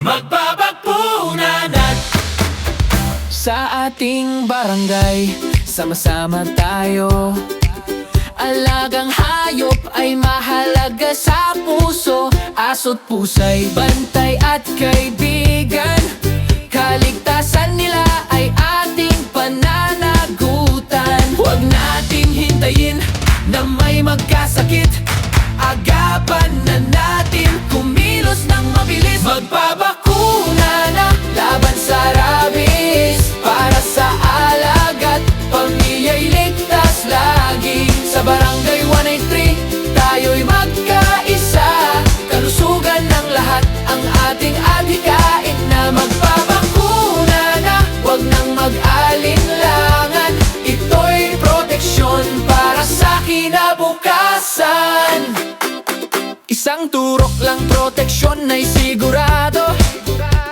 Magbabakuna na. Sa ating barangay, sama-sama tayo. Alagang hayop ay mahalaga sa puso. Aso't pusa'y bantay at kaibigan. Kaligtasan nila ay ating pananagutan. Huwag nating hintayin na may magkasakit. Agapan na natin, kumilos ng mabilis. Magbabakuna na laban sa rabies. Para sa alaga't pamilya'y ligtas lagi. Sa Barangay 183, tayo'y magkaisa. Kalusugan ng lahat ang ating adhikain na. Magbabakuna na, huwag nang mag-alinlangan. Ito'y proteksyon para sa kinabukasan. Isang turok lang proteksyon ay sigurado.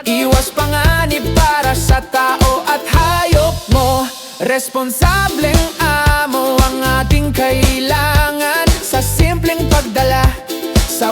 Iwas panganib para sa tao at hayop mo. Responsableng amo ang ating kailangan. Sa simpleng pagdala sa